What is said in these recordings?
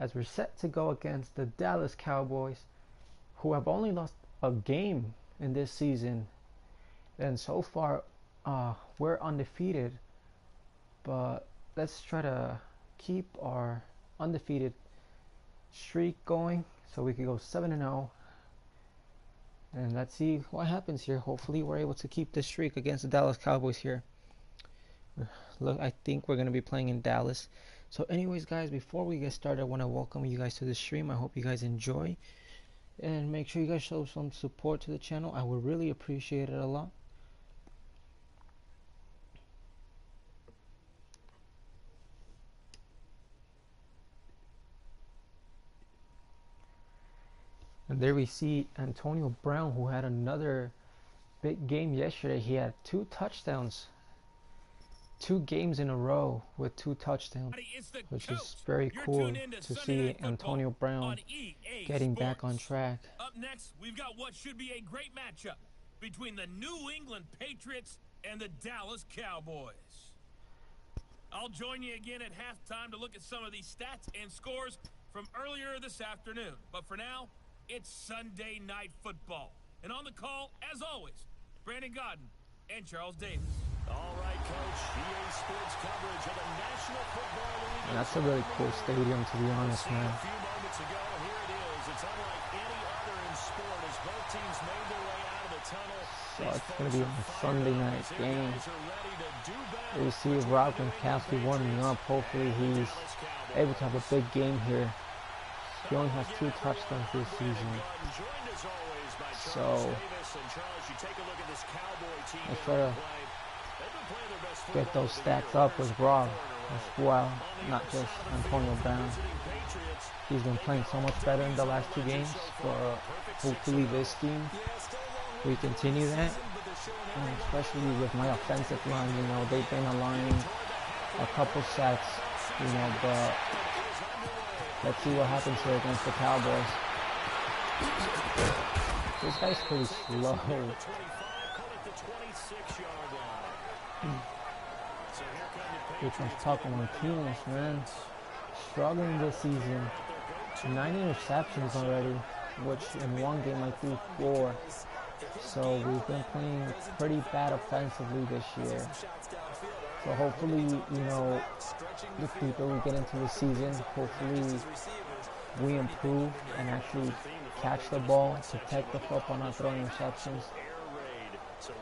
as we're set to go against the Dallas Cowboys, who have only lost a game in this season. And so far, we're undefeated. But let's try to keep our undefeated streak going so we can go 7-0. And let's see what happens here. Hopefully we're able to keep this streak against the Dallas Cowboys here. Look, I think we're going to be playing in Dallas. So anyways, guys, before we get started, I want to welcome you guys to the stream. I hope you guys enjoy. And make sure you guys show some support to the channel. I would really appreciate it a lot. And there we see Antonio Brown, who had another big game yesterday. He had 2 touchdowns. 2 games in a row with 2 touchdowns, which is very cool to see Antonio Brown getting back on track. Up next, we've got what should be a great matchup between the New England Patriots and the Dallas Cowboys. I'll join you again at halftime to look at some of these stats and scores from earlier this afternoon. But for now, it's Sunday Night Football. And on the call, as always, Brandon Godden and Charles Davis. All right, Coach. EA Sports coverage of the National Football League. And that's a really cool stadium, to be honest, man. A few moments ago, here it is. It's unlike any other in sport as both teams made their way out of the tunnel. So it's going to be a Sunday night game. You see Rob Gronkowski warming up. Hopefully he's able to have a big game here. He only has 2 touchdowns this season. So let's try to get those stats up with Rob as well, not just Antonio Brown. He's been playing so much better in the last 2 games. For hopefully this team we continue that, and especially with my offensive line. You know, they've been allowing a couple sacks, you know, but let's see what happens here against the Cowboys. This guy's pretty slow. Here comes Tucker Martinez, man. Struggling this season. 9 interceptions already, which in one game I threw 4. So we've been playing pretty bad offensively this year. So hopefully, you know, the deeper we get into the season, hopefully we improve and actually catch the ball, protect the football, not throw interceptions. So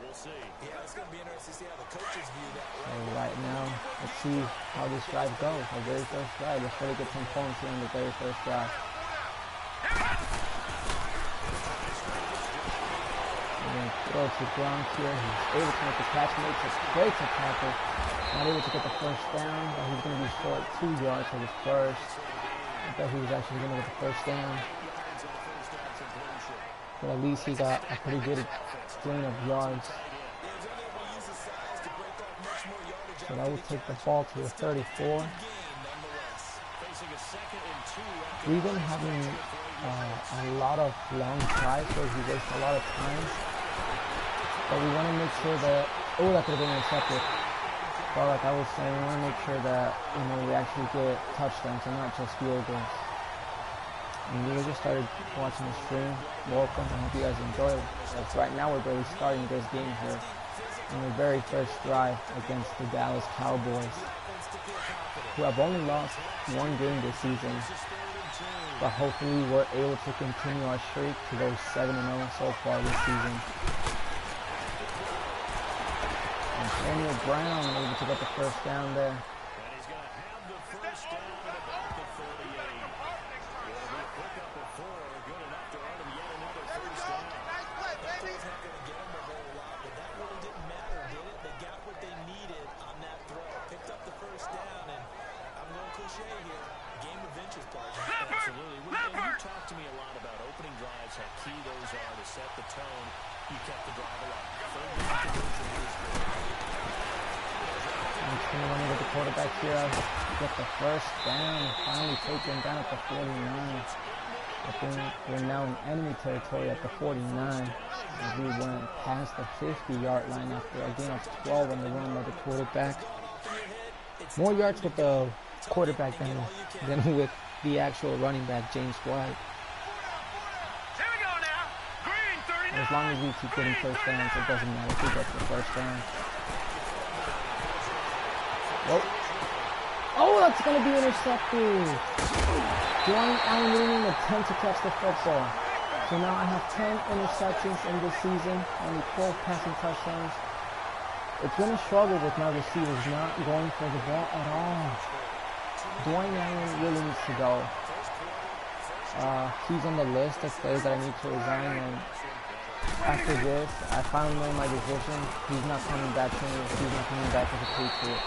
right now, let's see how this drive goes. Our very first drive. Let's try to get some points here in the very first drive. And then throw to Gronk here. He's able to make the catch, makes a great tackle. Not able to get the first down, but he's going to be short 2 yards for his first. I thought he was actually going to get the first down. But at least he got a pretty good gain of yards. So that would take the ball to the 34. We've been having a lot of long drives where we waste a lot of time. But we want to make sure that, oh, that could have been intercepted. But like I was saying, we want to make sure that, you know, we actually get touchdowns and not just field goals. And we just started watching the stream. Welcome, I hope you guys enjoy it. Because right now we're barely starting this game here in the very first drive against the Dallas Cowboys, who have only lost 1 game this season. But hopefully we're able to continue our streak to go 7-0 so far this season. Antonio Brown able to get the first down there. Quarterback here, get the first down, finally taken down at the 49. I think we're now in enemy territory at the 49. As we went past the 50-yard line after a gain of 12 on the run by the quarterback. More yards with the quarterback than with the actual running back, James White. As long as we keep getting first downs, it doesn't matter who gets the first down. Whoa. Oh, that's going to be intercepted. Dwayne Allen didn't even attempt to catch the football. So now I have 10 interceptions in this season, only 12 passing touchdowns. It's going to struggle with my receivers not going for the ball at all. Dwayne Allen really needs to go. He's on the list of players that I need to resign, and after this, I finally made my decision. He's not coming back to me. He's not coming back as a Patriot.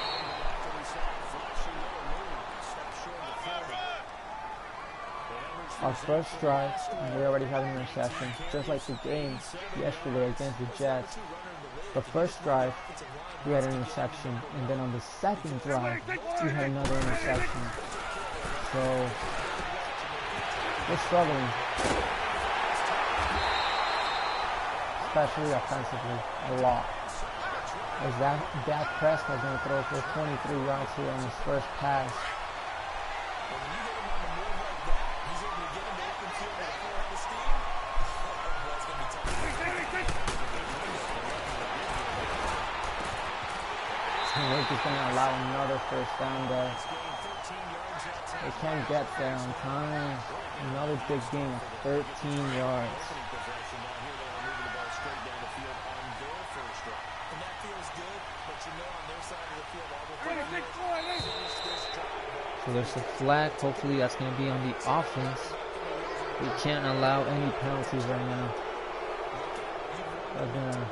Our first drive, and we already have an interception, just like the game yesterday against the Jets. The first drive, we had an interception, and then on the second drive, we had another interception. So, we're struggling, especially offensively, a lot. As Dak Prescott's going to throw for 23 yards here on his first pass. And we're just going to allow another first down there. They can't get there on time. Another big gain of 13 yards. So there's a flag. Hopefully that's going to be on the offense. We can't allow any penalties right now. They're going to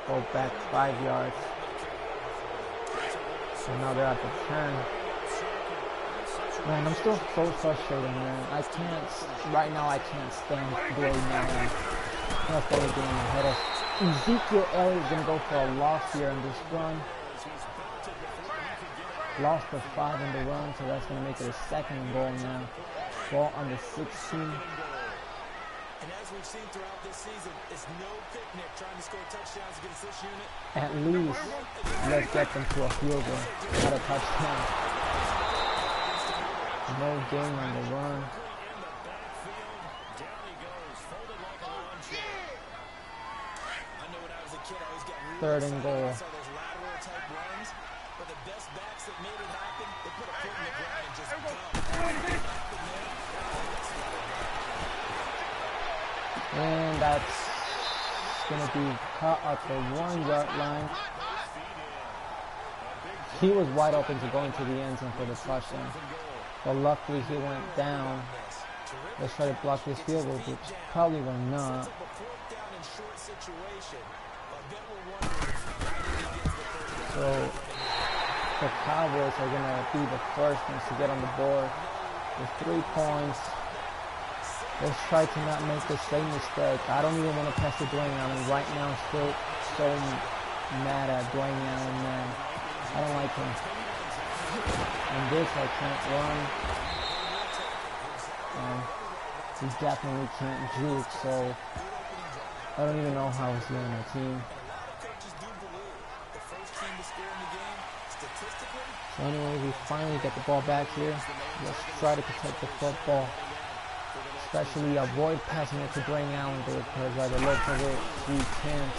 go back 5 yards. So now they're at the 10. Man, I'm still so frustrated, man. Right now I can't stand Blade Allen. That's the only game ahead of Ezekiel Elliott is going to go for a loss here in this run. Lost of 5 in the run, so that's going to make it a second and goal now. Ball on the 16. And as we've seen throughout this season, it's no picnic trying to score touchdowns against this unit. At least, let's get them to a field goal, not a touchdown. No gain on the run. Third and goal. And that's going to be caught at the 1 yard line. He was wide open to go into the end zone for the touchdown. But luckily he went down. Let's try to block this field goal, which probably will not. So the Cowboys are going to be the first ones to get on the board with 3 points. Let's try to not make the same mistake. I don't even want to pass to Dwayne Allen. Right now I'm still so mad at Dwayne Allen, man. I don't like him. And this I can't run. And he definitely can't juke, so I don't even know how he's doing my team. So anyway, we finally get the ball back here. Let's try to protect the football. Especially avoid passing it to Dwayne Allen because by the looks of it, we can't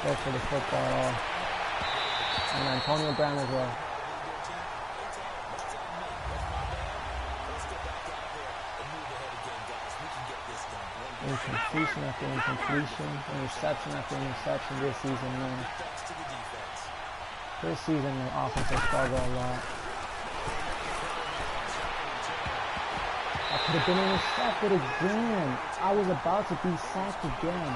go for the football at all. And Antonio Brown as well. Incompletion after incompletion, interception after interception this season, man. This season, the offense has struggled a lot. I could have been intercepted again. I was about to be sacked again.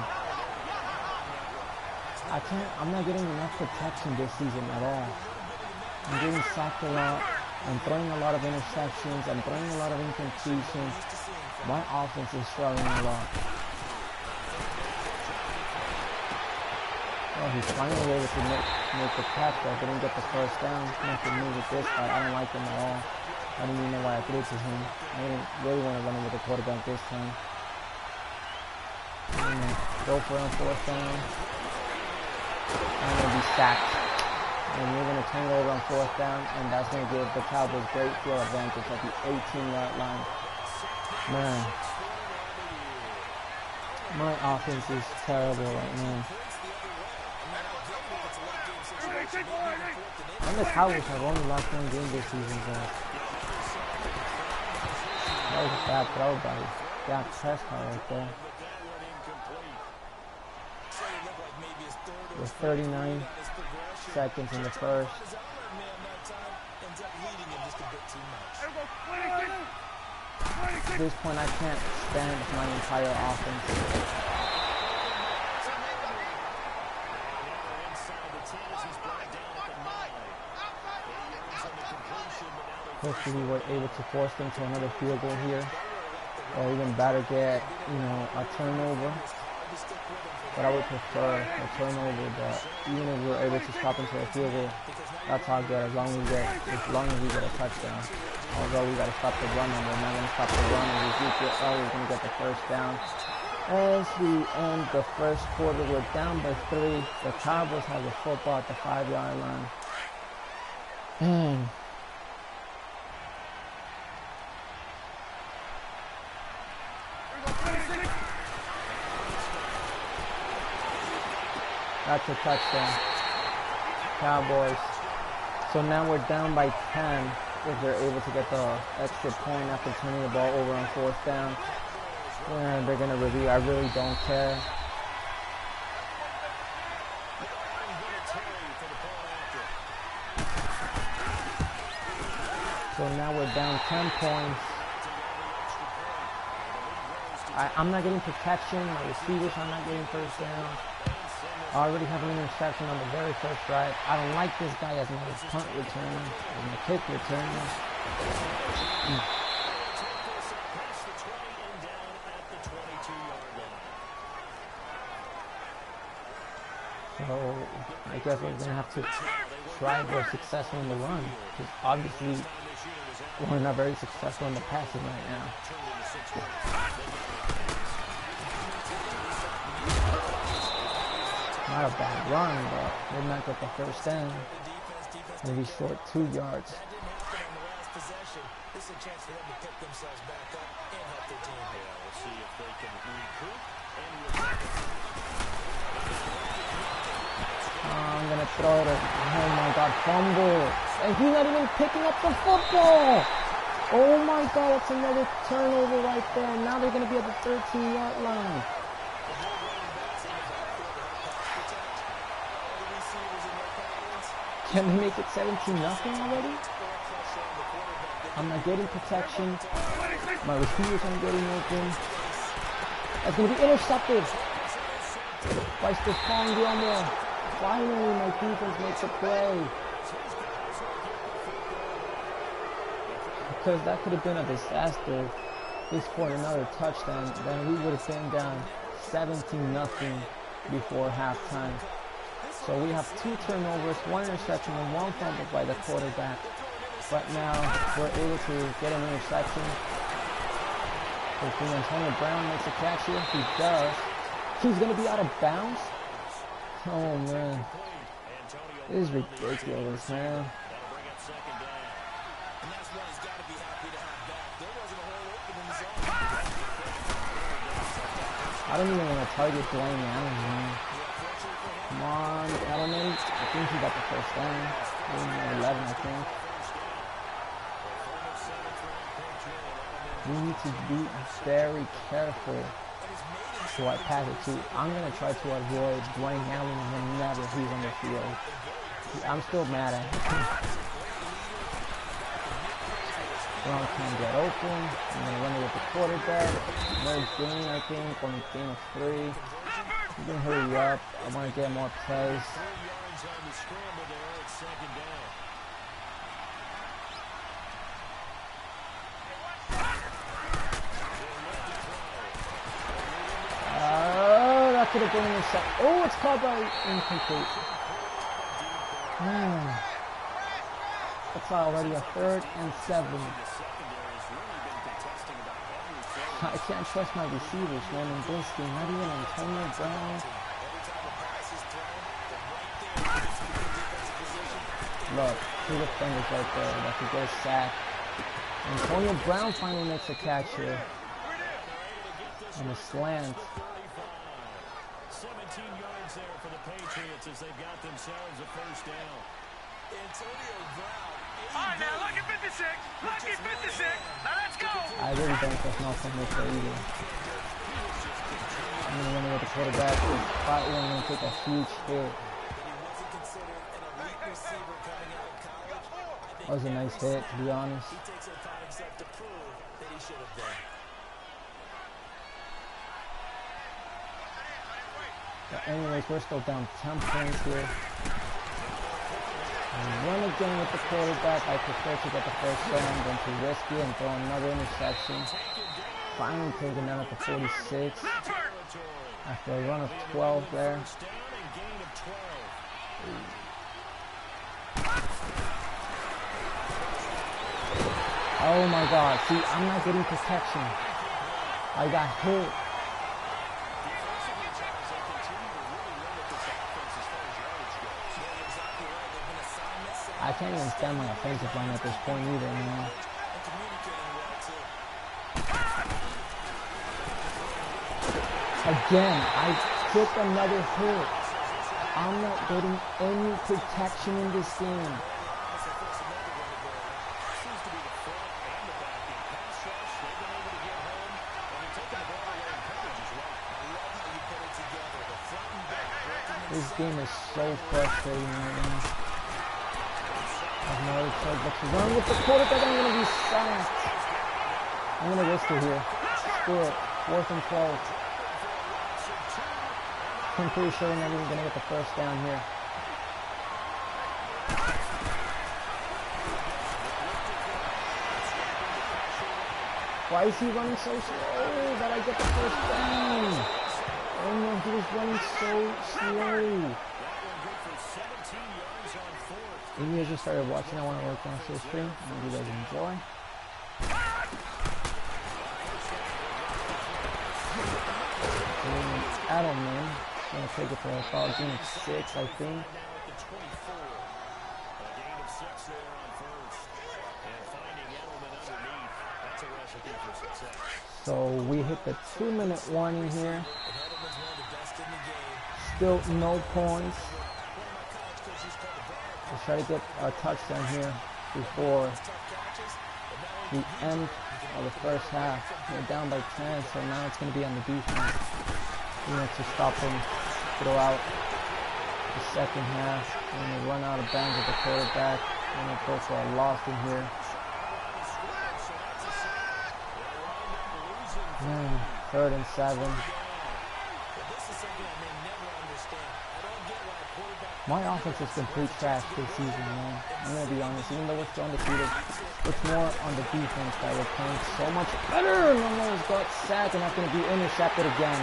I'm not getting enough protection this season at all. I'm getting sacked a lot. I'm throwing a lot of interceptions. I'm throwing a lot of incompletions. My offense is struggling a lot. Well, he's finally able to make the catch, but I didn't get the first down. Nothing new with this guy. I don't like him at all. I don't even know why I threw to him. I didn't really want to run with the quarterback this time. Go for it on 4th down. I'm going to be sacked. And we're going to turn it over on 4th down, and that's going to give the Cowboys great field advantage at the 18-yard line. Man, my offense is terrible right now. And the Cowboys have only lost one game this season, guys. That was a bad throw by Dak Prescott right there. With 39 seconds in the first. At this point, I can't stand my entire offense. Hopefully we're able to force them to another field goal here, or even better get, a turnover. But I would prefer a turnover, but even if we're able to stop into a field goal, that's all good as long as we get a touchdown. Although we gotta stop the run, and we're not gonna stop the run, and we're gonna get the first down. As we end the first quarter, we're down by 3. The Cowboys have the football at the 5-yard line. And that's a touchdown. Cowboys. So now we're down by 10 if they're able to get the extra point after turning the ball over on 4th down. And they're going to review. I really don't care. So now we're down 10 points. I'm not getting protection. My receivers are not getting first down. I already have an interception on the very first drive. I don't like this guy as my punt returner, as my kick returner. So I guess we're going to have to try to be successful in the run, because obviously we're not very successful in the passing right now. Not a bad run, but did not get the first down. Maybe short 2 yards. I'm gonna throw it. Oh my God, fumble! And he's not even picking up the football. Oh my God, that's another turnover right there. Now they're gonna be at the 13-yard line. Can we make it 17-0 already? I'm not getting protection. My receivers aren't getting open. That's going to be intercepted by Stephon Gilmore. Finally, my defense makes a play. Because that could have been a disaster. They scored another touchdown. Then we would have been down 17-0 before halftime. So we have 2 turnovers, 1 interception, and 1 fumble by the quarterback. But now we're able to get an interception. Hopefully Antonio Brown makes a catch here. He does. He's going to be out of bounds. Oh, man. This is ridiculous, man. I don't even want to target Dwayne Allen, man. Come on, Edelman. I think he got the first down. 11, I think. We need to be very careful who I pass it to. I'm going to try to avoid Dwayne Allen whenever he's on the field. I'm still mad at him. Brown can't get open. I'm going to run it with the quarterback. No gain, I think. Only gain of 3. You can hurry up. I want to get more plays. That could have been a set. Oh, it's caught by incomplete. Man. It's already a 3rd and 7. I can't trust my receivers, Roman Binsky, not even Antonio Brown. Look, two defenders right there that could get a sack. Antonio Brown finally makes a catch here. On a slant. 17 yards there for the Patriots as they've got themselves a first down. Antonio Brown. All right, now, lucky 56. Lucky 56. Now, let's go. I really don't trust Nelson Mitchell either. I'm going to run with the quarterback. He's probably going to take a huge hit. That was a nice hit, to be honest. He takes it upon himself to prove that he should have done. But anyways, we're still down 10 points here. And run again with the quarterback. I prefer to get the first down than to risk it and throw another interception. Finally taken down at the 46. After a run of 12 there. Oh my God, see, I'm not getting protection. I got hit. I can't even stand my offensive line at this point either, man. Again, I took another hit. I'm not getting any protection in this game. This game is so frustrating right now. I've never tried but to run with the quarterback. I'm going to be sacked. I'm going to risk it here. Screw it. 4th and 12. I'm pretty sure we're not even going to get the first down here. Why is he running so slow that I get the first down? Oh no, he was running so slow. If you guys just started watching, I want to work on this stream. I hope you guys enjoy. Edelman is going to take it for a foul. Gain of 6, I think. So we hit the 2-minute warning here. Still no points. Let's try to get a touchdown here before the end of the first half. We're down by 10, so now it's going to be on the defense. We have to stop them throughout the second half. We're going to run out of bounds with the quarterback. We're going to go for a loss in here. Man, 3rd and 7. My offense has been pretty trash this season, man. I'm going to be honest. Even though we're still undefeated, it's more on the defense that we're playing so much better. Nolan's got sacked and that's going to be intercepted again.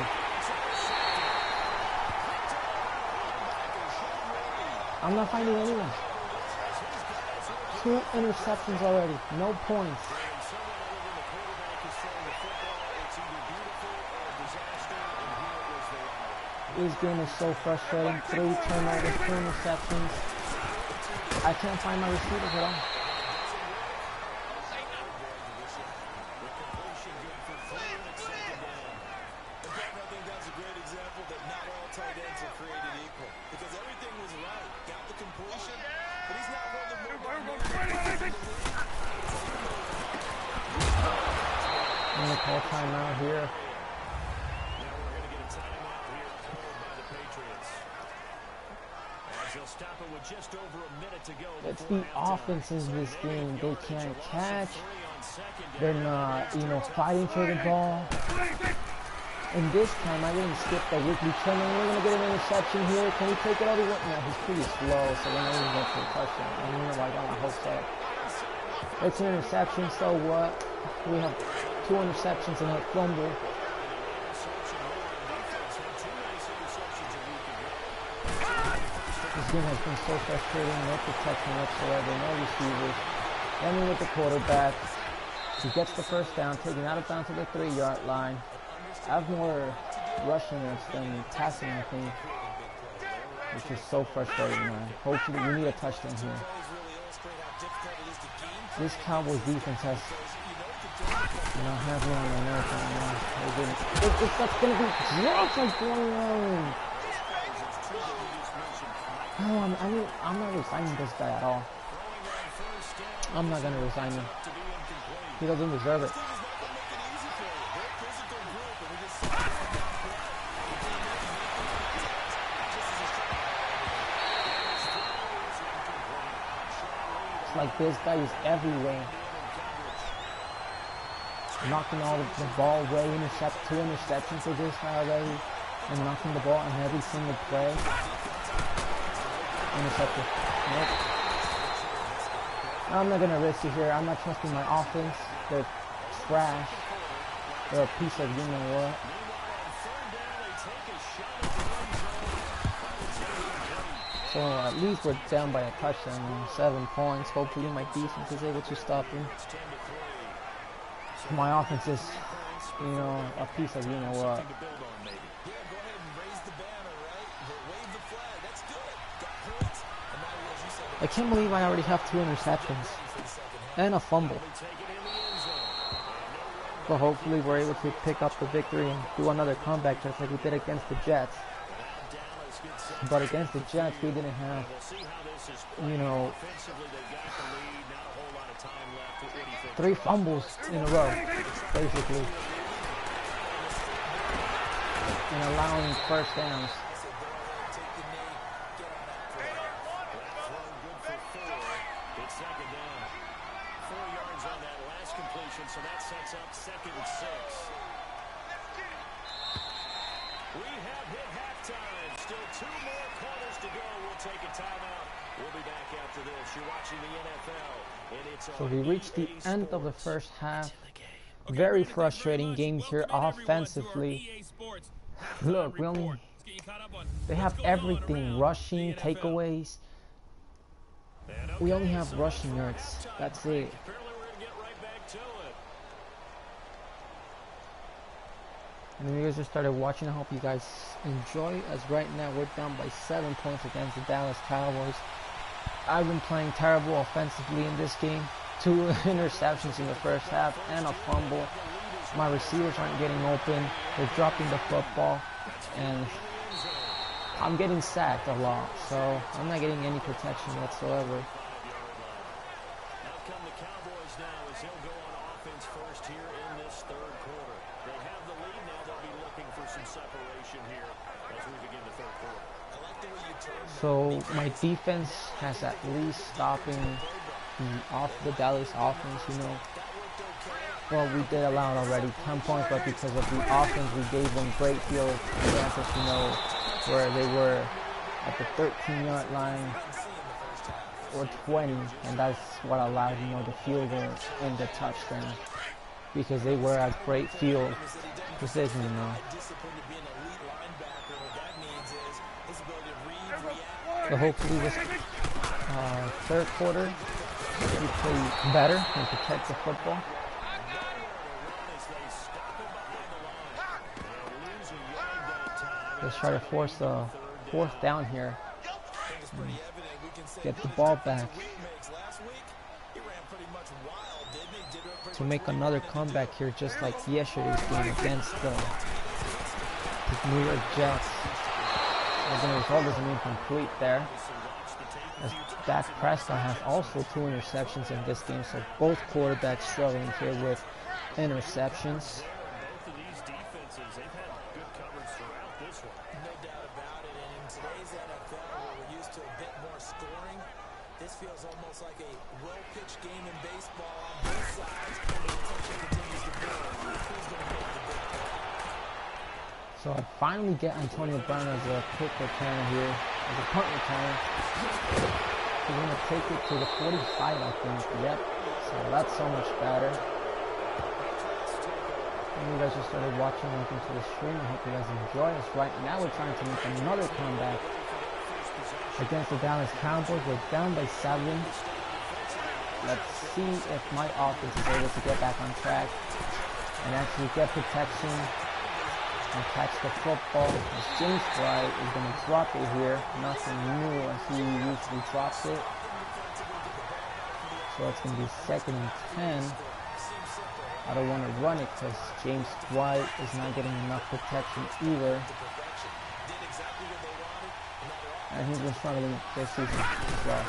I'm not finding anyone. 2 interceptions already. No points. This game is so frustrating. 3 turnovers, 2 interceptions. I can't find my receivers at all. I'm going to call timeout here. It's the offenses in this game. They can't catch. They're not, fighting for the ball. And this time, I didn't skip the weekly training. We're going to get an interception here. Can we take it over? No, he's pretty slow, so we're not even going for a touchdown. I don't know why I got my hopes up. It's an interception, so what? We have 2 interceptions and a fumble. This game has been so frustrating. No protection whatsoever. No receivers. Running with the quarterback. He gets the first down, taking out of bounds to the 3-yard line. I have more rushing yards than passing, I think. Which is so frustrating, man. Hopefully, we need a touchdown here. This Cowboys defense has, has me on the nerve right now. It's that's gonna be dropped like going on. No, I'm not resigning this guy at all. I'm not gonna resign him. He doesn't deserve it. It's like this guy is everywhere. Knocking all the ball away, two interceptions for this guy already, and knocking the ball on every single play. Intercepted. Nope. I'm not gonna risk it here. I'm not trusting my offense. They're trash. They're a piece of you know what. So at least we're down by a touchdown, 7 points. Hopefully my defense is able to stop him. My offense is, a piece of you know what. I can't believe I already have 2 interceptions and a fumble. But hopefully we're able to pick up the victory and do another comeback just like we did against the Jets. But against the Jets we didn't have, 3 fumbles in a row, basically. And allowing first downs. So that sets up 2nd and 6. We have hit halftime. Still 2 more quarters to go. We'll take a timeout. We'll be back after this. You're watching the NFL. And it's so we reached the end of the first half. Very frustrating game here offensively. Look, they have everything. Rushing, takeaways. We only have rushing yards. That's it. And you guys just started watching. I hope you guys enjoy. As right now we're down by 7 points against the Dallas Cowboys. I've been playing terrible offensively in this game. 2 interceptions in the first half and a fumble. My receivers aren't getting open. They're dropping the football. And I'm getting sacked a lot. So I'm not getting any protection whatsoever. Out come the Cowboys now as he'll go on offense first here in this 3rd quarter. They have the lead now. They'll be looking for some separation here as we begin the 3rd quarter. So my defense has at least stopping the Dallas offense, Well, we did allow already 10 points, but because of the offense, we gave them great field advantage, where they were at the 13-yard line or 20, and that's what allowed, the field goal and the touchdown, because they were at great field position, So hopefully this 3rd quarter we play better and protect the football. Let's try to force a 4th down here. Get the ball back to make another comeback here, just like yesterday's game against the New York Jets. And the result isn't incomplete there, as Dak Prescott has also 2 interceptions in this game, so both quarterbacks struggling here with interceptions. Both of these defenses, they've had good coverage throughout this one. No doubt about it. And in today's NFL, where we're used to a bit more scoring, this feels almost like a well-pitched game in baseball on both sides. And the attention continues to build. Who's going to make the big play? So I finally get Antonio Brown as a kick returner here, as a punt returner. He's going to take it to the 45, I think. Yep. So that's so much better. And you guys just started watching, welcome to the stream. I hope you guys enjoy us. Right now we're trying to make another comeback against the Dallas Cowboys. We're down by 7. Let's see if my offense is able to get back on track and actually get protection and catch the football. As James White is going to drop it here. Nothing new as he usually drops it. So it's going to be 2nd and 10. I don't want to run it because James White is not getting enough protection either. And he's been struggling this season as well.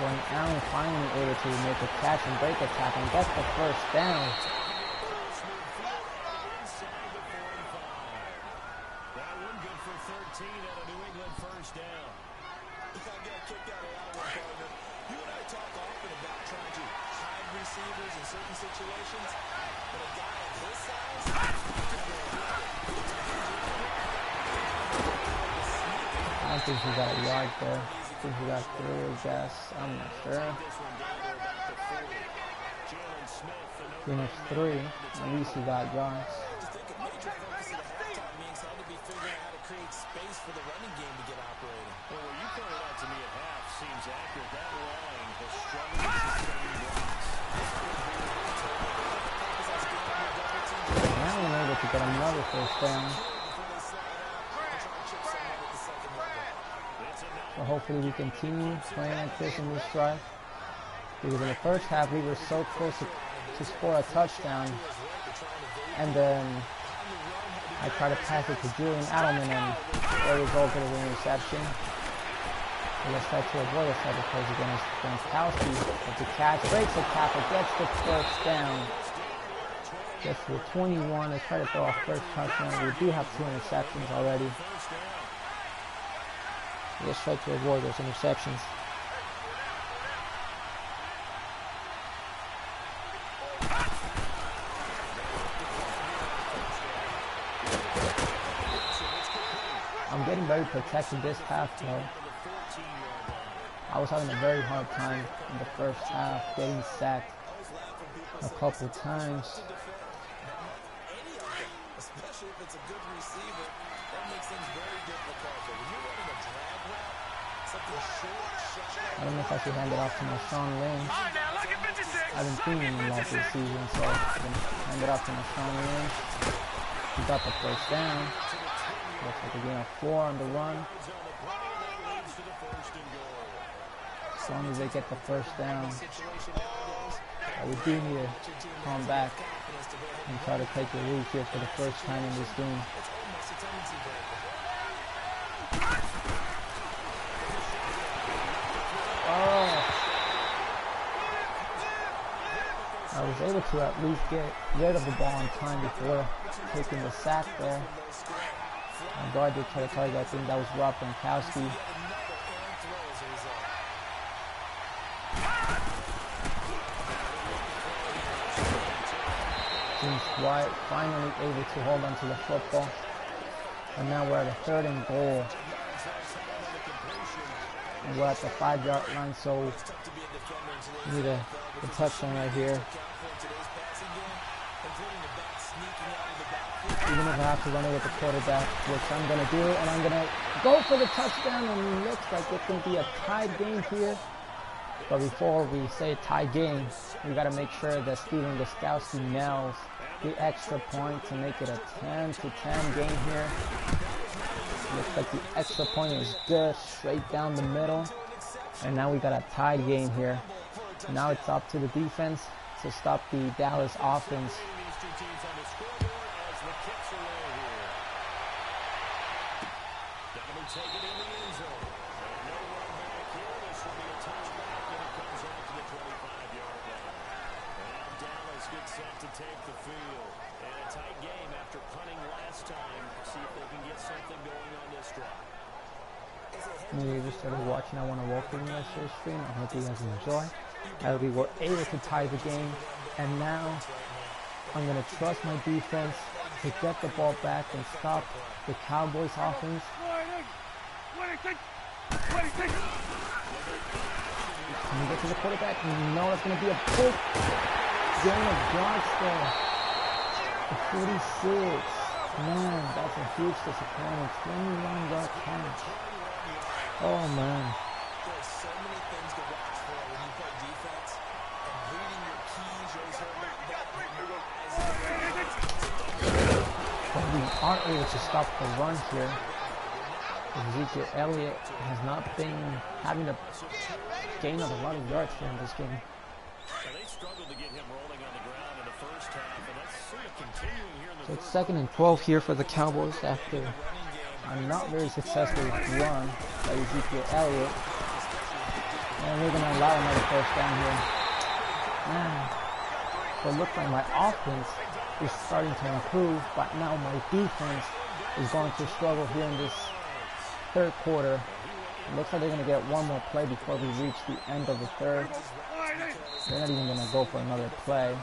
When Allen finally able to make a catch and break a tackle and gets the first down. That one good for 13 out of New England first down. I got a kick out of that one, partner. You and I talk often about trying to hide receivers in certain situations, but a guy of his size, I don't think he got a yard there. I think he got 3, I guess. I'm not sure. Gain of 3. At least he got yards. space for the running game to get operating. Well, what you pointed out to me at half seems accurate. That line has struggled to sustain blocks. Now we're able to get another first down. So hopefully we continue playing like this in this drive. Because in the first half we were so close to score a touchdown. And then I tried to pass it to Julian Edelman and it resulted in an interception. And let's try to avoid a type of plays against Gronkowski. But the catch breaks the tackle, gets the first down. Gets to the 21. Let's try to throw our first touchdown. We do have 2 interceptions already. Let's try to avoid those interceptions. I'm getting very protected this half though. I was having a very hard time in the first half, getting sacked a couple times. Especially if it's a good receiver, that makes things very difficult. But when you're running a drag route, something short, I don't know if I should hand it off to Marshawn Lynch. I've been feeling him a lot this season, so I'm going to hand it off to Marshawn Lynch. He got the first down. Looks like a gain of 4 on the run. As long as they get the first down, we do need to come back and try to take the lead here for the first time in this game. Oh! I was able to at least get rid of the ball on time before taking the sack there. My guard did try to target, I think that was Rob Gronkowski. James White finally able to hold on to the football. And now we're at a 3rd and goal. And we're at the 5-yard line, so we need a touchdown right here. Even if I have to run it with the quarterback, which I'm going to do, and I'm going to go for the touchdown, and it looks like it's going to be a tied game here. But before we say tie game, we got to make sure that Steven Gostkowski nails the extra point to make it a 10-10 game here. Looks like the extra point is good, straight down the middle. And now we got a tied game here. Now it's up to the defense to stop the Dallas offense. Set to take the field. And a tight game after punting last time. See if they can get something going on this drive. You just started watching. I want to welcome you to the stream. I hope you guys enjoy. We were able to tie the game. And now I'm going to trust my defense to get the ball back and stop the Cowboys offense. Can we get to the quarterback? No, it's going to be a big gain of yards there. 46. Man, that's a huge disappointment. 21-yard catch. Oh, man. There's so many things to watch for when you play defense, and reading your keys, But we are able to stop the run here. Ezekiel Elliott has not been having a gained a lot of yards here in this game. They struggled to get him rolling on the ground in the first half, and that's sort of continuing here in the So it's 2nd and 12 here for the Cowboys after a not very successful run by Ezekiel Elliott. And we're going to allow another first down here. Man, so it looks like my offense is starting to improve, but now my defense is going to struggle here in this 3rd quarter. It looks like they're going to get one more play before we reach the end of the 3rd. They're not even going to go for another play,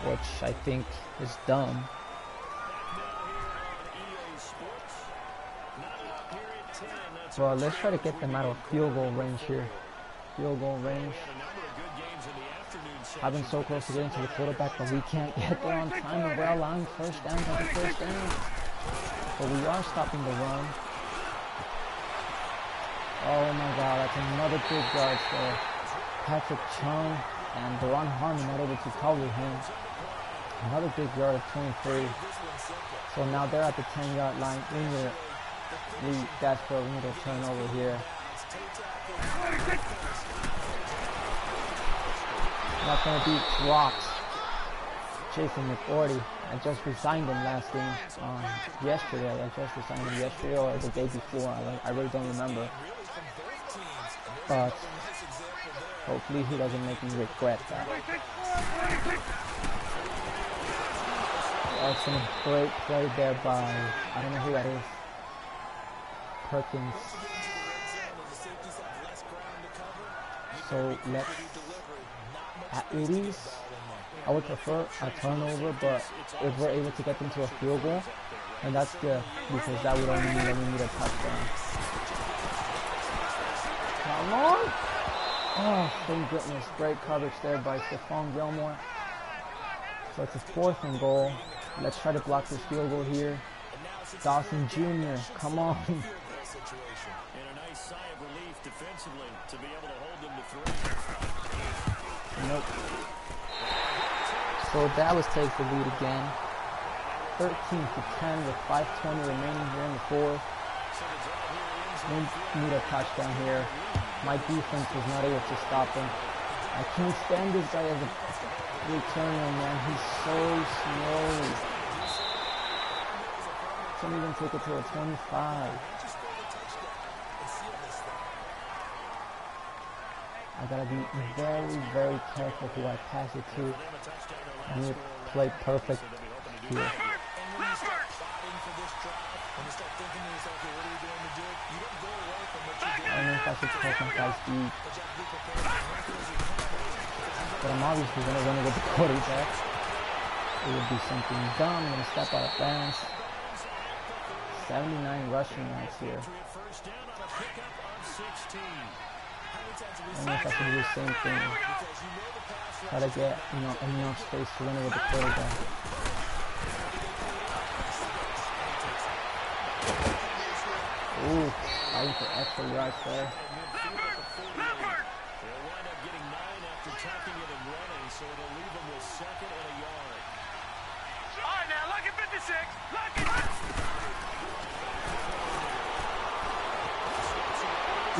which I think is dumb. Well, let's try to get them out of field goal range here. Field goal range. I've been so close to getting to the quarterback, but we can't get there on time, and we're allowing first down after first down. But we are stopping the run. Oh my God, that's another big yard there. Patrick Chung and Deron Harmon not able to cover him. Another big yard of 23. So now they're at the 10-yard line. We desperately need a turnover here. Not going to be dropped. Jason McCourty. I just resigned him last game. Yesterday. I just resigned him yesterday or the day before. I really don't remember. But hopefully he doesn't make me regret that. That's a great play there by, I don't know who that is. Perkins. So let's, at least, I would prefer a turnover, but if we're able to get them to a field goal, then that's good, because that would only mean that we need a touchdown. Come on! Oh, thank goodness. Great coverage there by Stephon Gilmore. So it's a 4th and goal. Let's try to block this field goal here. Dawson Jr., come on. And a nice sigh of relief defensively to be able to hold them to 3. Nope. So Dallas takes the lead again. 13-10 with 5:20 remaining here in the 4th. We need a touchdown here. My defense was not able to stop him. I can't stand this guy as a returner, man. He's so slow. Can't even take it to a 25. I gotta be very, very careful who I pass it to. I need to play perfect here. I don't know if I should take my guys deep. But I'm obviously going to run it with the quarterback. It would be something dumb. I'm going to step out of bounds. 79 rushing yards here. I don't know if I should do the same thing. Try to get, enough space to run it with the quarterback. Ooh, fighting for extra yards there. They'll wind up getting 9 after tucking it and running, so it'll leave them with 2nd and a yard. All right, now, look at 56. Look at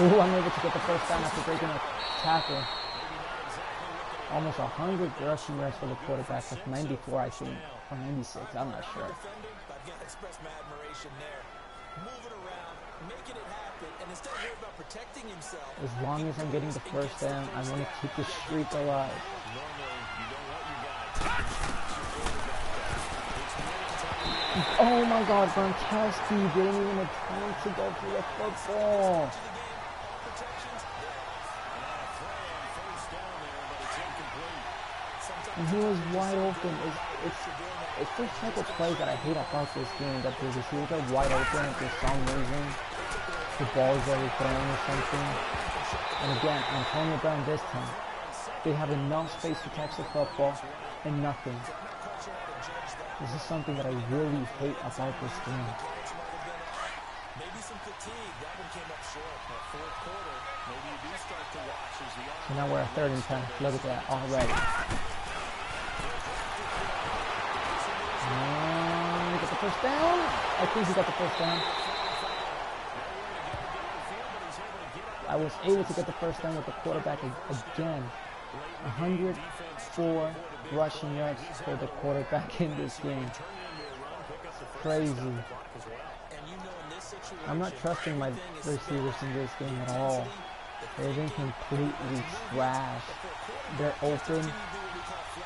Ooh, I'm able to get the first down after breaking a tackle. Almost 100 rushing yards for the quarterback with 94, I think, or 96, I'm not sure. Express my admiration there. Moving around, making it happen, and instead of worrying about protecting himself. As long as I'm getting the first down, I want to keep the streak alive. Oh my God, Gronkowski didn't even attempt to go for the football. And he was wide open. It's this type of play that I hate about this game, that the receivers are wide open and for some reason the ball is already thrown or something. And again, Antonio Brown this time, they have enough space to catch the football and nothing. This is something that I really hate about this game. Maybe some fatigue. That one came up short. That 4th quarter, maybe you do start to watch as the So now we're at 3rd and 10. Look at that already. And we got the first down. I think he got the first down. I was able to get the first down with the quarterback again. 104 rushing yards for the quarterback in this game. It's crazy. I'm not trusting my receivers in this game at all. They've been completely trashed. They're open.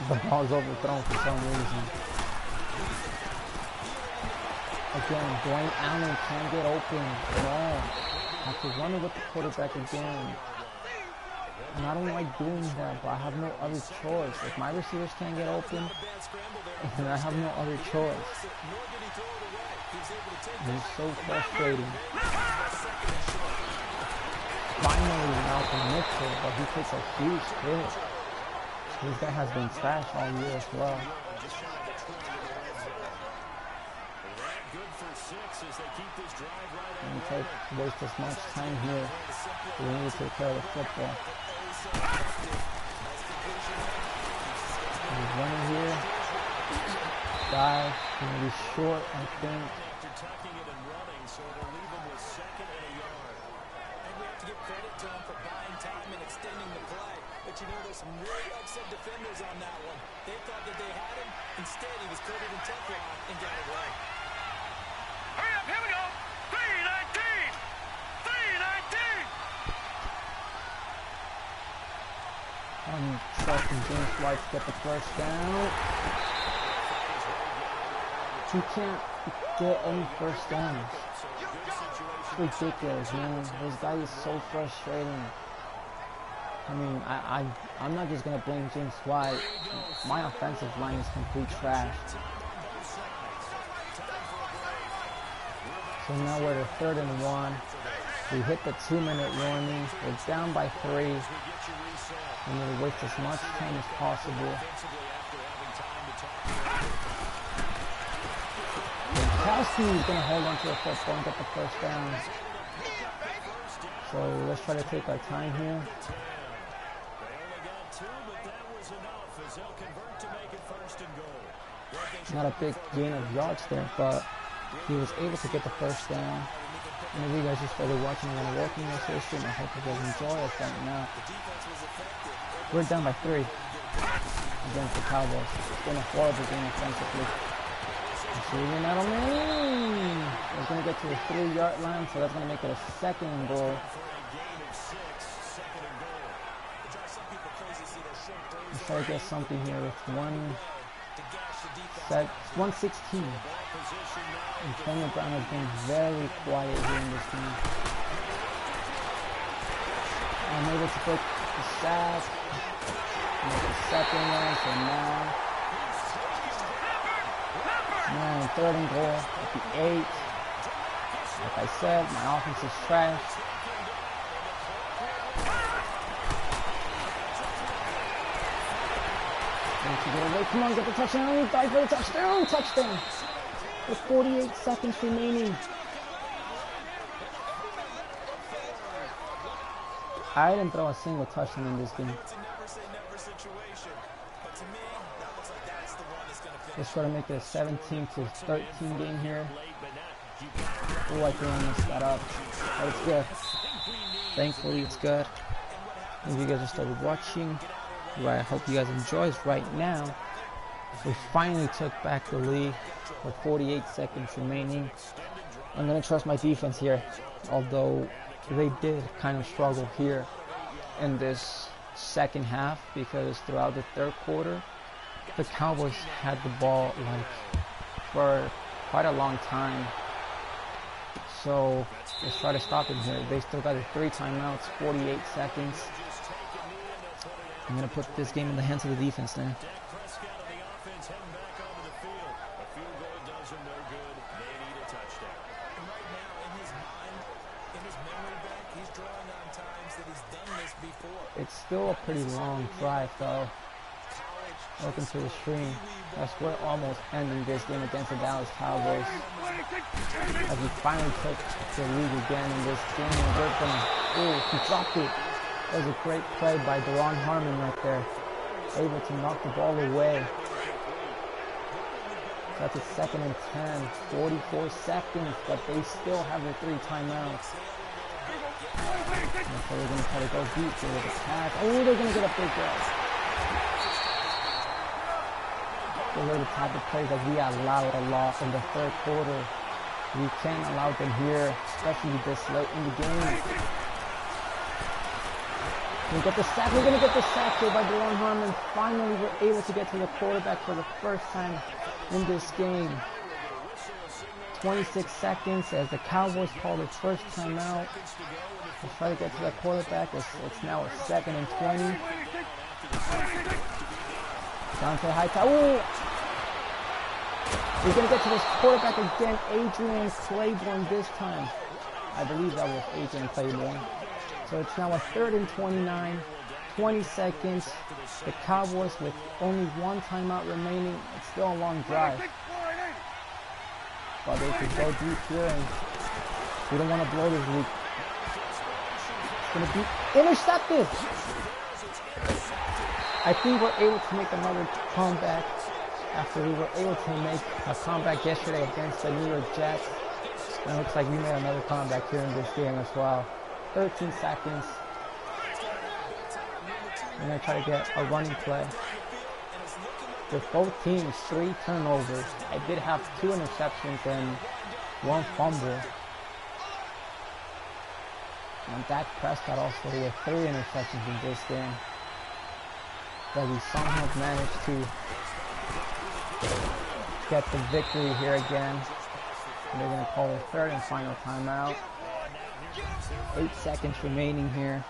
The ball's overthrown for some reason. Again, Dwayne Allen can't get open at all. I have to run it with the quarterback again. And I don't like doing that, but I have no other choice. If my receivers can't get open, then I have no other choice. It's so frustrating. Finally, Malcolm Mitchell, but he takes a huge hit. This guy has been trash all year as well. We can't waste as much time here. We need to take care of the football. He's running here. Dive. Gonna be short, I think. Tucking it and running, so it'll leave him with 2nd and a yard. And we have to give credit to him for buying time and extending the play. But you know, there's some really upset defenders on that one. They thought that they had him. Instead, he was coated in Teflon and got away. Hurry up, here we go. 3-19. 3-19. I'm trusting James White to get the first down. He can't get any first downs. It's ridiculous, man. This guy is so frustrating. I mean, I'm not just gonna blame James White. My offensive line is complete trash. So now we're at 3rd and 1. We hit the 2-minute warning. We're down by 3. We need to waste as much time as possible. Kowski is going to hold on to the football and get the first down. So let's try to take our time here. Not a big gain of yards there, but he was able to get the first down. And if you guys just started watching and want to welcome this history, and I hope you guys enjoy us right now. We're down by 3 against the Cowboys. It's been a horrible game offensively. Receiving Edelman. We're going to get to the 3-yard line, so that's going to make it a 2nd and goal. Let's try to get something here with 116. Antonio Brown has been very quiet here in this game. I'm able to put the sack. Make a 2nd one, so now 3rd and goal at the 8. Like I said, my offense is trash. Need to get away. Come on, get the touchdown. Dive for the touchdown. Touchdown. With 48 seconds remaining. I didn't throw a single touchdown in this game. Let's try to make it a 17-13 game here. Oh, I think I messed that up. But it's good. Thankfully, it's good. If you guys just started watching, I hope you guys enjoy it right now. We finally took back the lead with 48 seconds remaining. I'm going to trust my defense here, although they did kind of struggle here in this second half, because throughout the 3rd quarter, the Cowboys had the ball for quite a long time. So let's try to stop them here. They still got 3 timeouts, 48 seconds. I'm going to put this game in the hands of the defense now. It's still a pretty long drive though. Welcome to the stream. As we're almost ending this game against the Dallas Cowboys. As we finally took the lead again in this game. We're gonna, oh, he dropped it. That was a great play by Deron Harmon right there. Able to knock the ball away. That's a 2nd and 10. 44 seconds, but they still have their 3 timeouts. And so they're going to try to go deep here with the pass. Oh, they're going to get a big guy. Those are the type of plays that we allowed a lot in the third quarter. We can't allow them here, especially this late in the game. We're going to get the sack. We're going to get the sack here by DeLon Harmon. Finally, we're able to get to the quarterback for the first time in this game. 26 seconds as the Cowboys call their first timeout. Let's try to get to the quarterback. It's now a 2nd and 20. Dante Hightower. We're going to get to this quarterback again, Adrian Claiborne this time. I believe that was Adrian Claiborne. So it's now a 3rd and 29, 20 seconds. The Cowboys with only one timeout remaining. It's still a long drive. But they could go deep here, and we don't want to blow this lead. It's going to be intercepted. I think we're able to make another comeback after we were able to make a comeback yesterday against the New York Jets. And it looks like we made another comeback here in this game as well. 13 seconds. We're going to try to get a running play. With both teams, 3 turnovers. I did have 2 interceptions and 1 fumble. And Dak Prescott also with 3 interceptions in this game. But we somehow managed to get the victory here again. And they're going to call their 3rd and final timeout. 8 seconds remaining here.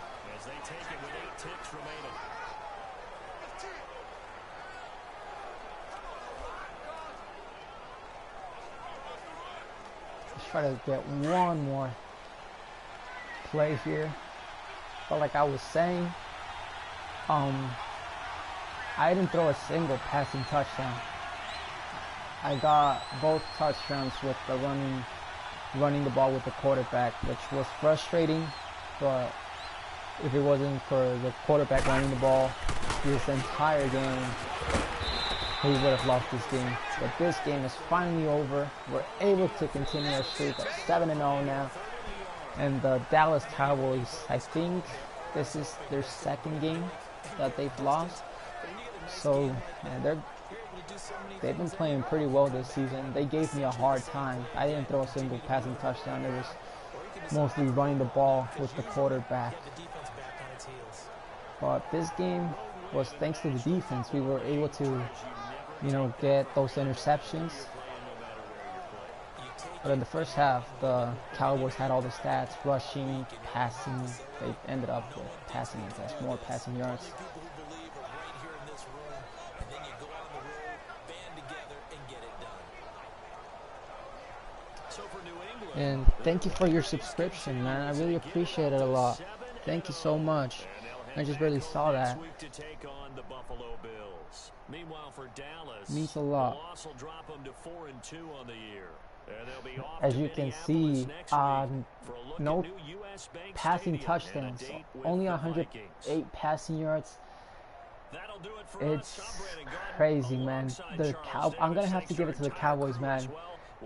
Let's try to get one more play here. But like I was saying, I didn't throw a single passing touchdown. I got both touchdowns with the running the ball with the quarterback, which was frustrating. But if it wasn't for the quarterback running the ball this entire game, we would have lost this game. But this game is finally over. We're able to continue our streak at 7-0 now. And the Dallas Cowboys, I think this is their 2nd game that they've lost. So they've been playing pretty well this season. They gave me a hard time. I didn't throw a single passing touchdown. It was mostly running the ball with the quarterback. But this game was thanks to the defense. We were able to, get those interceptions. But in the first half, the Cowboys had all the stats, rushing, passing. They ended up with passing against more passing yards. And thank you for your subscription, man. I really appreciate it a lot. Thank you so much. I just barely saw that. Means a lot. As you can see, no passing touchdowns, only 108 passing yards. It's crazy, man. I'm gonna have to give it to the Cowboys, man.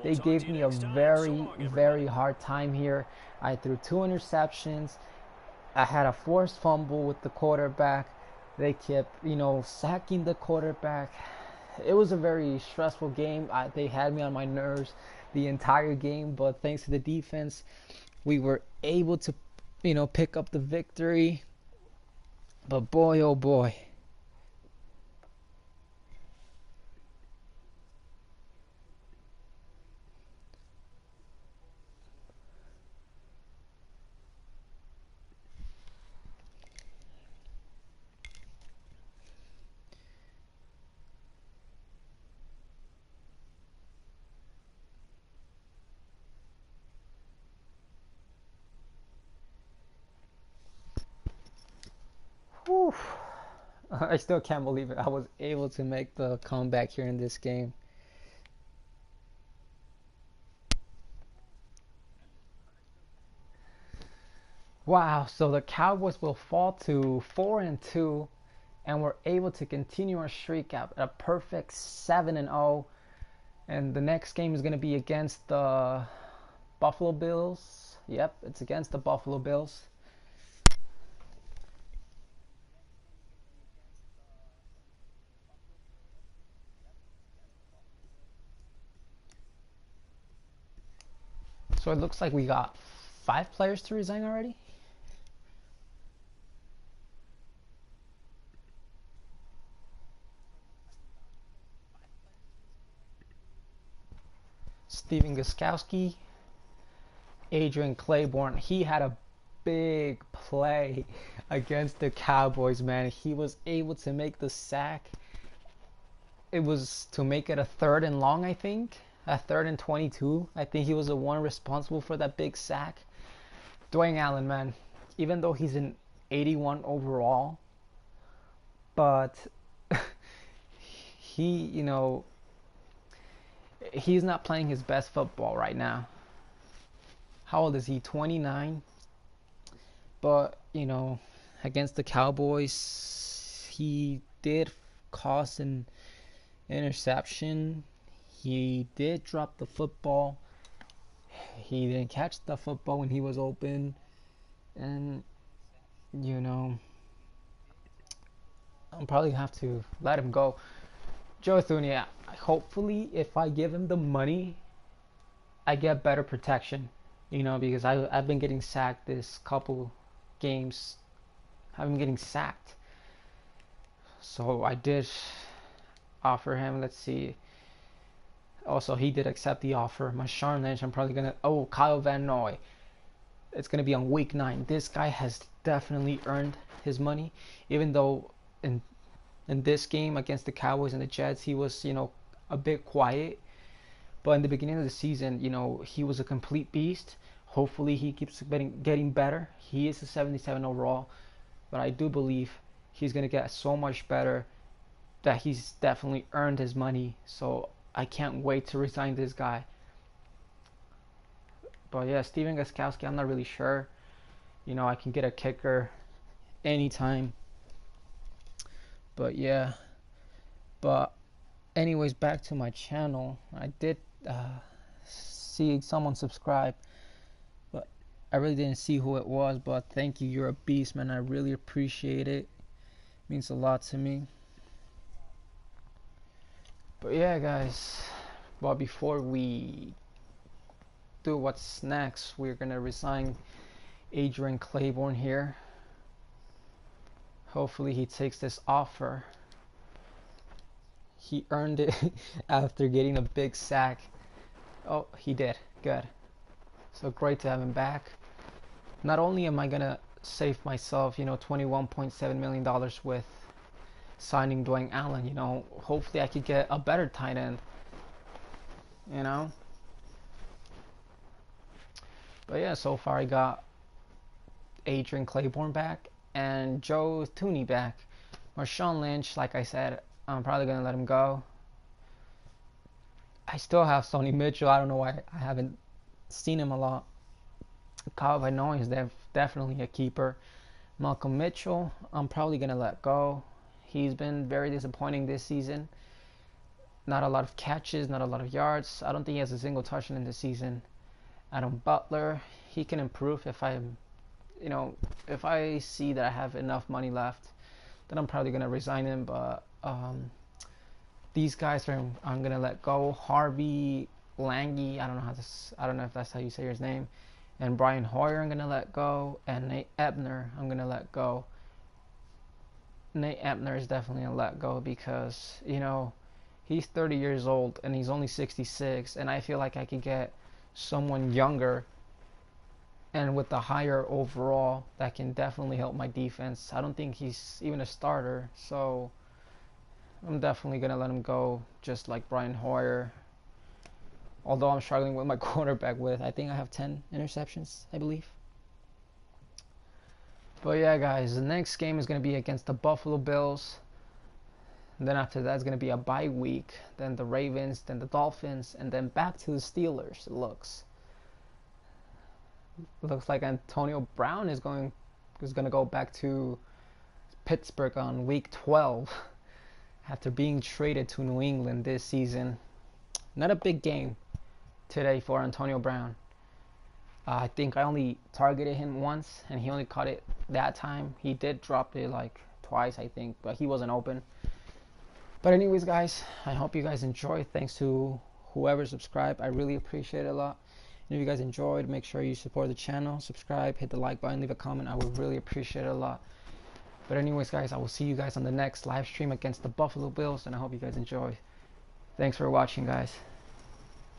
They gave me a very, very hard time here. I threw 2 interceptions. I had a forced fumble with the quarterback. They kept, sacking the quarterback. It was a very stressful game. They had me on my nerves the entire game, but thanks to the defense, we were able to, pick up the victory. But boy, oh boy. Whew. I still can't believe it. I was able to make the comeback here in this game. Wow, so the Cowboys will fall to 4-2, and we're able to continue our streak at a perfect 7-0. And the next game is going to be against the Buffalo Bills. Yep, it's against the Buffalo Bills. So it looks like we got 5 players to resign already. Steven Gostkowski, Adrian Claiborne. He had a big play against the Cowboys, man. He was able to make the sack. It was to make it a 3rd and long, I think. A 3rd and 22. I think he was the one responsible for that big sack. Dwayne Allen, man. Even though he's an 81 overall, but he, he's not playing his best football right now. How old is he? 29. But, against the Cowboys, he did cause an interception. He did drop the football. He didn't catch the football when he was open. And, I'm probably have to let him go. Joe Thuney, hopefully if I give him the money, I get better protection. Because I've been getting sacked this couple games. I've been getting sacked. So I did offer him. Let's see. Also, he did accept the offer. Marshawn Lynch, I'm probably going to... Kyle Van Noy. It's going to be on week 9. This guy has definitely earned his money. Even though in this game against the Cowboys and the Jets, he was, a bit quiet. But in the beginning of the season, he was a complete beast. Hopefully he keeps getting better. He is a 77 overall. But I do believe he's going to get so much better that he's definitely earned his money. So I can't wait to resign this guy. But yeah, Steven Gostkowski, I'm not really sure. I can get a kicker anytime. But yeah. But anyways, back to my channel. I did see someone subscribe, but I really didn't see who it was. But thank you, you're a beast, man. I really appreciate it. It means a lot to me. But yeah, guys, but before we do what's next, we're gonna resign Adrian Claiborne here. Hopefully he takes this offer. He earned it after getting a big sack. Oh, he did. Good. So great to have him back. Not only am I gonna save myself, $21.7 million with signing Dwayne Allen, hopefully I could get a better tight end. But yeah, so far I got Adrian Claiborne back and Joe Thuney back. Marshawn Lynch, like I said, I'm probably gonna let him go. I still have Sonny Mitchell. I don't know why I haven't seen him a lot. Kyle Van Noy is definitely a keeper. Malcolm Mitchell, I'm probably gonna let go. He's been very disappointing this season. Not a lot of catches, not a lot of yards. I don't think he has a single touchdown in this season. Adam Butler, he can improve if I see that I have enough money left. Then I'm probably gonna resign him. But these guys I'm gonna let go. Harvey Lange, I don't know if that's how you say his name. And Brian Hoyer, I'm gonna let go. And Nate Ebner, I'm gonna let go. Nate Ebner is definitely gonna let go because he's 30 years old and he's only 66, and I feel like I could get someone younger and with a higher overall that can definitely help my defense. I don't think he's even a starter, so I'm definitely gonna let him go, just like Brian Hoyer. Although I'm struggling with my quarterback I think I have 10 interceptions, I believe. But yeah, guys, the next game is going to be against the Buffalo Bills. And then after that, it's going to be a bye week. Then the Ravens, then the Dolphins, and then back to the Steelers. It looks like Antonio Brown is going to go back to Pittsburgh on week 12 after being traded to New England this season. Not a big game today for Antonio Brown. I think I only targeted him once, and he only caught it that time. He did drop it like twice, I think, but he wasn't open. But anyways, guys, I hope you guys enjoyed. Thanks to whoever subscribed. I really appreciate it a lot. And if you guys enjoyed, make sure you support the channel, subscribe, hit the like button, leave a comment. I would really appreciate it a lot. But anyways, guys, I will see you guys on the next live stream against the Buffalo Bills, and I hope you guys enjoy. Thanks for watching, guys.